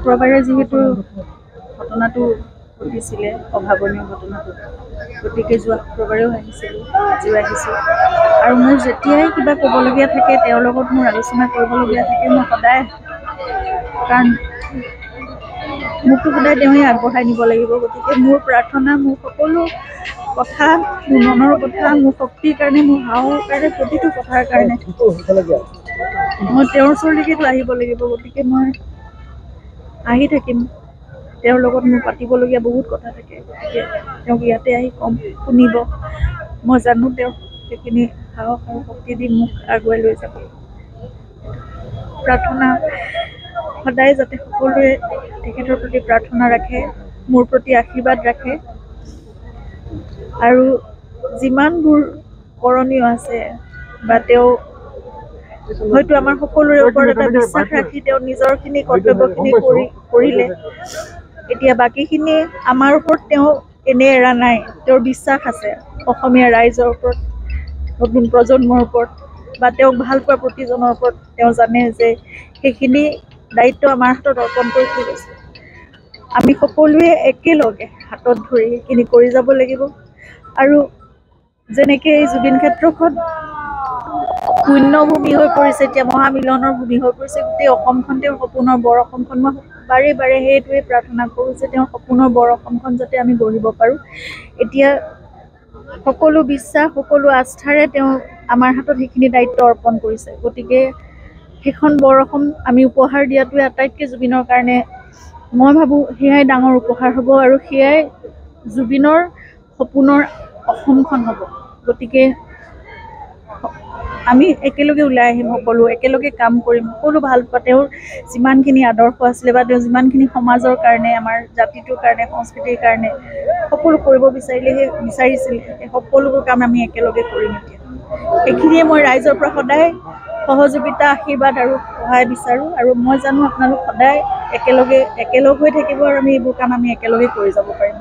শুক্ৰবাৰে যিহেতু ঘটনাটো ঘটিছিলে অভাৱনীয় ঘটনাটো, গতিকে যোৱা শুক্ৰবাৰেও আহিছিলোঁ, আজিও আহিছোঁ। আৰু মোৰ যেতিয়াই কিবা ক'বলগীয়া থাকে, তেওঁৰ লগত মোৰ আলোচনা কৰিবলগীয়া থাকে, মই সদায়, কাৰণ মোকতো সদায় তেওঁৱে আগবঢ়াই নিব লাগিব। গতিকে মোৰ প্ৰাৰ্থনা, মোৰ সকলো কথা, মোৰ মনৰ কথা, মোৰ শক্তিৰ কাৰণে, মোৰ সাহসৰ কাৰণে, প্ৰতিটো কথাৰ কাৰণে মই তেওঁৰ ওচৰলৈকেতো আহিব লাগিব। গতিকে মই আহি থাকিম। তেওঁৰ লগত মোৰ পাতিবলগীয়া বহুত কথা থাকে, গতিকে তেওঁক ইয়াতে আহি কম, শুনিব। মই জানো তেওঁ সেইখিনি সাহস আৰু শক্তি দি মোক আগুৱাই লৈ যাব। প্ৰাৰ্থনা সদায় যাতে সকলোৱে তেখেতৰ প্ৰতি প্ৰাৰ্থনা ৰাখে, মোৰ প্ৰতি আশীৰ্বাদ ৰাখে, আৰু যিমানবোৰ কৰণীয় আছে বা তেওঁ হয়তো আমাৰ সকলোৰে ওপৰত এটা বিশ্বাস ৰাখি তেওঁ নিজৰখিনি কৰ্তব্যখিনি কৰিলে। এতিয়া বাকীখিনি আমাৰ ওপৰত তেওঁ এনে এৰা নাই, তেওঁৰ বিশ্বাস আছে অসমীয়া ৰাইজৰ ওপৰত, নতুন প্ৰজন্মৰ ওপৰত বা তেওঁক ভাল পোৱা প্ৰতিজনৰ ওপৰত। তেওঁ জানে যে সেইখিনি দায়িত্ব আমাৰ হাতত অৰ্পণ কৰি থৈ গৈছে। আমি সকলোৱে একেলগে হাতত ধৰি সেইখিনি কৰি যাব লাগিব। আৰু যেনেকে এই জুবিন ক্ষেত্ৰখন পুণ্যভূমি হৈ পৰিছে, এতিয়া মহামিলনৰ ভূমি হৈ পৰিছে, গোটেই অসমখন তেওঁৰ সপোনৰ বৰ অসমখন। মই বাৰে বাৰে সেইটোৱে প্ৰাৰ্থনা কৰোঁ যে তেওঁৰ সপোনৰ বৰ অসমখন যাতে আমি গঢ়িব পাৰোঁ। এতিয়া সকলো বিশ্বাস, সকলো আস্থাৰে তেওঁ আমাৰ হাতত সেইখিনি দায়িত্ব অৰ্পণ কৰিছে। গতিকে সেইখন বৰ অসম আমি উপহাৰ দিয়াটোৱে আটাইতকৈ জুবিনৰ কাৰণে, মই ভাবোঁ সেয়াই ডাঙৰ উপহাৰ হ'ব, আৰু সেয়াই জুবিনৰ সপোনৰ অসমখন হ'ব। গতিকে আমি একেলগে ওলাই আহিম, সকলো একেলগে কাম কৰিম, সকলো ভাল পোৱা তেওঁৰ যিমানখিনি আদৰ্শ আছিলে বা তেওঁ যিমানখিনি সমাজৰ কাৰণে, আমাৰ জাতিটোৰ কাৰণে, সংস্কৃতিৰ কাৰণে সকলো কৰিব বিচাৰিছিলে, সেই সকলোবোৰ কাম আমি একেলগে কৰিম। এতিয়া সেইখিনিয়ে মই ৰাইজৰ পৰা সদায় সহযোগিতা, আশীৰ্বাদ আৰু সহায় বিচাৰোঁ। আৰু মই জানো আপোনালোক সদায় একেলগ হৈ থাকিব, আৰু আমি এইবোৰ কাম আমি একেলগে কৰি যাব পাৰিম।